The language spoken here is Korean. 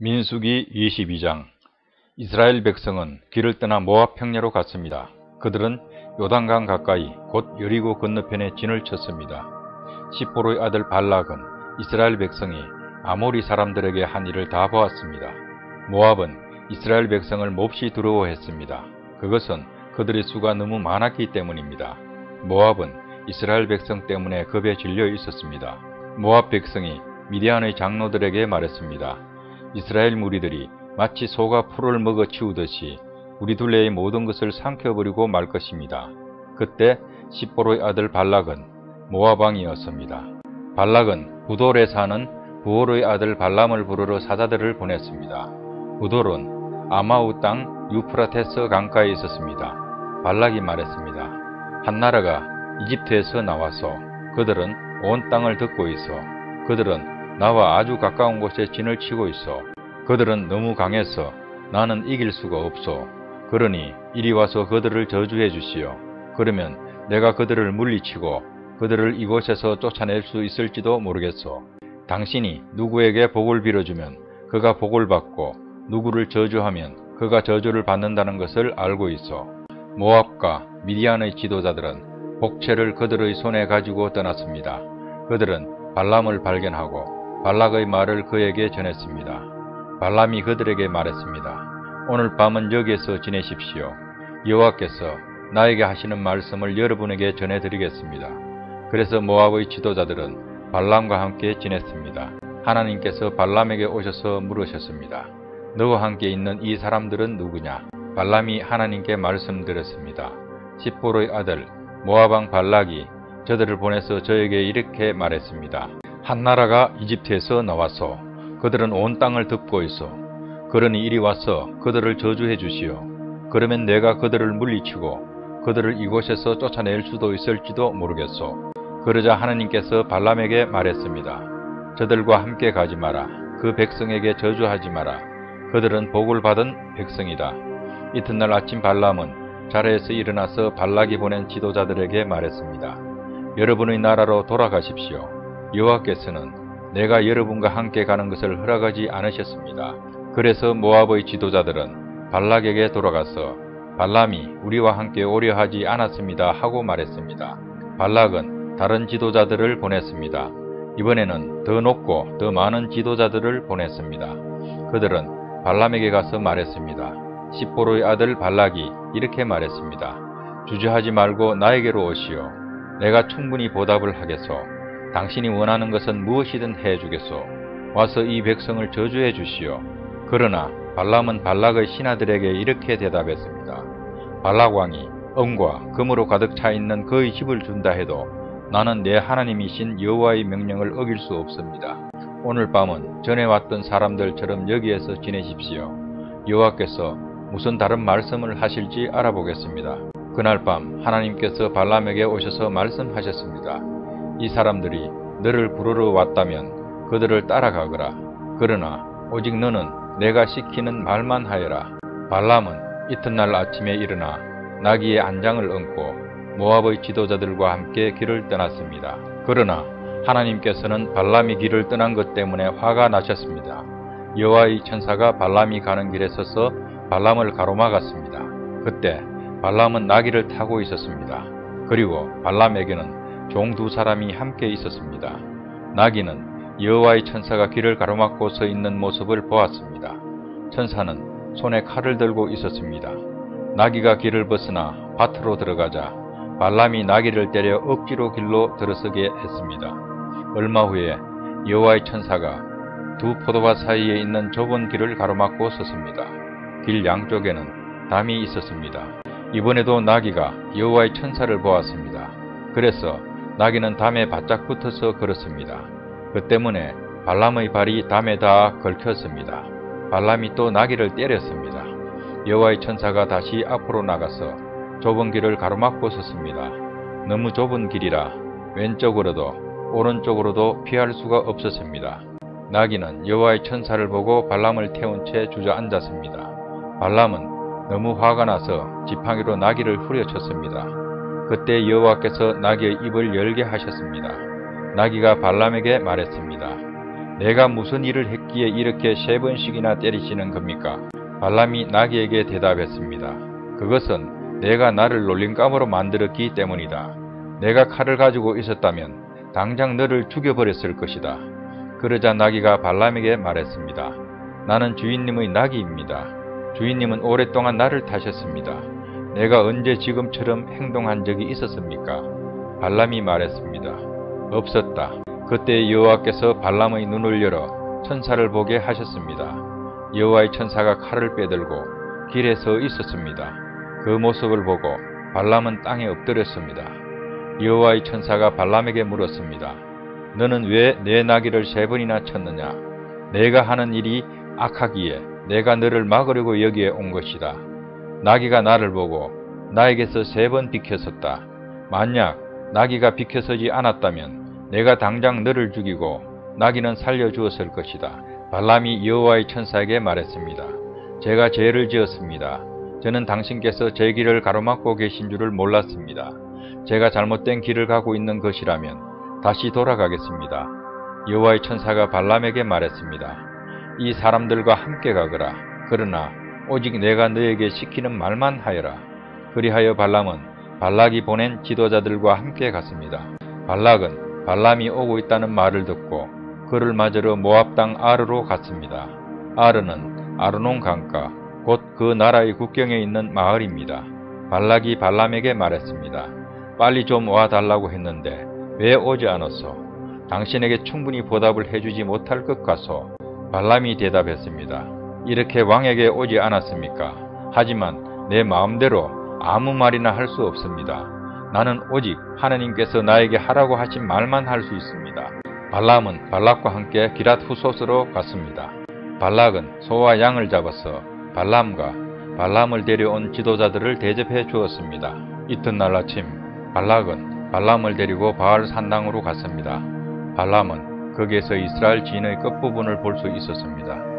민수기 22장. 이스라엘 백성은 길을 떠나 모압 평야로 갔습니다. 그들은 요단강 가까이 곧 여리고 건너편에 진을 쳤습니다. 십보로의 아들 발락은 이스라엘 백성이 아모리 사람들에게 한 일을 다 보았습니다. 모압은 이스라엘 백성을 몹시 두려워했습니다. 그것은 그들의 수가 너무 많았기 때문입니다. 모압은 이스라엘 백성 때문에 겁에 질려 있었습니다. 모압 백성이 미디안의 장로들에게 말했습니다. 이스라엘 무리들이 마치 소가 풀을 먹어 치우듯이 우리 둘레의 모든 것을 삼켜버리고 말 것입니다. 그때 십보로의 아들 발락은 모압 왕이었습니다. 발락은 부돌에 사는 부올의 아들 발람을 부르러 사자들을 보냈습니다. 부돌은 아마우 땅 유프라테스 강가에 있었습니다. 발락이 말했습니다. 한 나라가 이집트에서 나와서 그들은 온 땅을 듣고 있어. 그들은 나와 아주 가까운 곳에 진을 치고 있어. 그들은 너무 강해서 나는 이길 수가 없소. 그러니 이리 와서 그들을 저주해 주시오. 그러면 내가 그들을 물리치고 그들을 이곳에서 쫓아낼 수 있을지도 모르겠소. 당신이 누구에게 복을 빌어주면 그가 복을 받고 누구를 저주하면 그가 저주를 받는다는 것을 알고 있어. 모압과 미디안의 지도자들은 복채를 그들의 손에 가지고 떠났습니다. 그들은 발람을 발견하고 발락의 말을 그에게 전했습니다. 발람이 그들에게 말했습니다. 오늘 밤은 여기에서 지내십시오. 여호와께서 나에게 하시는 말씀을 여러분에게 전해드리겠습니다. 그래서 모압의 지도자들은 발람과 함께 지냈습니다. 하나님께서 발람에게 오셔서 물으셨습니다. 너와 함께 있는 이 사람들은 누구냐? 발람이 하나님께 말씀드렸습니다. 십보로의 아들 모압 왕 발락이 저들을 보내서 저에게 이렇게 말했습니다. 한 나라가 이집트에서 나와서 그들은 온 땅을 덮고 있어. 그러니 이리 와서 그들을 저주해 주시오. 그러면 내가 그들을 물리치고 그들을 이곳에서 쫓아낼 수도 있을지도 모르겠소. 그러자 하나님께서 발람에게 말했습니다. 저들과 함께 가지 마라. 그 백성에게 저주하지 마라. 그들은 복을 받은 백성이다. 이튿날 아침 발람은 자리에서 일어나서 발락이 보낸 지도자들에게 말했습니다. 여러분의 나라로 돌아가십시오. 여호와께서는 내가 여러분과 함께 가는 것을 허락하지 않으셨습니다. 그래서 모압의 지도자들은 발락에게 돌아가서 발람이 우리와 함께 오려 하지 않았습니다 하고 말했습니다. 발락은 다른 지도자들을 보냈습니다. 이번에는 더 높고 더 많은 지도자들을 보냈습니다. 그들은 발람에게 가서 말했습니다. 십보로의 아들 발락이 이렇게 말했습니다. 주저하지 말고 나에게로 오시오. 내가 충분히 보답을 하겠소. 당신이 원하는 것은 무엇이든 해주겠소. 와서 이 백성을 저주해 주시오. 그러나 발람은 발락의 신하들에게 이렇게 대답했습니다. 발락 왕이 은과 금으로 가득 차 있는 그의 집을 준다 해도 나는 내 하나님이신 여호와의 명령을 어길 수 없습니다. 오늘 밤은 전에 왔던 사람들처럼 여기에서 지내십시오. 여호와께서 무슨 다른 말씀을 하실지 알아보겠습니다. 그날 밤 하나님께서 발람에게 오셔서 말씀하셨습니다. 이 사람들이 너를 부르러 왔다면 그들을 따라가거라. 그러나 오직 너는 내가 시키는 말만 하여라. 발람은 이튿날 아침에 일어나 나귀의 안장을 얹고 모압의 지도자들과 함께 길을 떠났습니다. 그러나 하나님께서는 발람이 길을 떠난 것 때문에 화가 나셨습니다. 여호와의 천사가 발람이 가는 길에 서서 발람을 가로막았습니다. 그때 발람은 나귀를 타고 있었습니다. 그리고 발람에게는 종 두 사람이 함께 있었습니다. 나귀는 여호와의 천사가 길을 가로막고 서 있는 모습을 보았습니다. 천사는 손에 칼을 들고 있었습니다. 나귀가 길을 벗어나 밭으로 들어가자 발람이 나귀를 때려 억지로 길로 들어서게 했습니다. 얼마 후에 여호와의 천사가 두 포도밭 사이에 있는 좁은 길을 가로막고 섰습니다. 길 양쪽에는 담이 있었습니다. 이번에도 나귀가 여호와의 천사를 보았습니다. 그래서 나귀는 담에 바짝 붙어서 걸었습니다. 그 때문에 발람의 발이 담에 다 걸켰습니다. 발람이 또 나귀를 때렸습니다. 여호와의 천사가 다시 앞으로 나가서 좁은 길을 가로막고 섰습니다. 너무 좁은 길이라 왼쪽으로도 오른쪽으로도 피할 수가 없었습니다. 나귀는 여호와의 천사를 보고 발람을 태운 채 주저앉았습니다. 발람은 너무 화가 나서 지팡이로 나귀를 후려쳤습니다. 그때 여호와께서 나귀의 입을 열게 하셨습니다. 나귀가 발람에게 말했습니다. 내가 무슨 일을 했기에 이렇게 3번씩이나 때리시는 겁니까? 발람이 나귀에게 대답했습니다. 그것은 내가 나를 놀림감으로 만들었기 때문이다. 내가 칼을 가지고 있었다면 당장 너를 죽여버렸을 것이다. 그러자 나귀가 발람에게 말했습니다. 나는 주인님의 나귀입니다. 주인님은 오랫동안 나를 타셨습니다. 내가 언제 지금처럼 행동한 적이 있었습니까? 발람이 말했습니다. 없었다. 그때 여호와께서 발람의 눈을 열어 천사를 보게 하셨습니다. 여호와의 천사가 칼을 빼들고 길에 서 있었습니다. 그 모습을 보고 발람은 땅에 엎드렸습니다. 여호와의 천사가 발람에게 물었습니다. 너는 왜 내 나귀를 3번이나 쳤느냐? 내가 하는 일이 악하기에 내가 너를 막으려고 여기에 온 것이다. 나귀가 나를 보고 나에게서 3번 비켜섰다. 만약 나귀가 비켜서지 않았다면 내가 당장 너를 죽이고 나귀는 살려주었을 것이다. 발람이 여호와의 천사에게 말했습니다. 제가 죄를 지었습니다. 저는 당신께서 제 길을 가로막고 계신 줄을 몰랐습니다. 제가 잘못된 길을 가고 있는 것이라면 다시 돌아가겠습니다. 여호와의 천사가 발람에게 말했습니다. 이 사람들과 함께 가거라. 그러나 오직 내가 너에게 시키는 말만 하여라. 그리하여 발람은 발락이 보낸 지도자들과 함께 갔습니다. 발락은 발람이 오고 있다는 말을 듣고 그를 맞으러 모압 땅 아르로 갔습니다. 아르는 아르논 강가 곧 그 나라의 국경에 있는 마을입니다. 발락이 발람에게 말했습니다. 빨리 좀 와달라고 했는데 왜 오지 않았소? 당신에게 충분히 보답을 해주지 못할 것 같소. 발람이 대답했습니다. 이렇게 왕에게 오지 않았습니까? 하지만 내 마음대로 아무 말이나 할 수 없습니다. 나는 오직 하느님께서 나에게 하라고 하신 말만 할 수 있습니다. 발람은 발락과 함께 기랏 후솥으로 갔습니다. 발락은 소와 양을 잡아서 발람과 발람을 데려온 지도자들을 대접해 주었습니다. 이튿날 아침 발락은 발람을 데리고 바알 산당으로 갔습니다. 발람은 거기에서 이스라엘 진의 끝부분을 볼 수 있었습니다.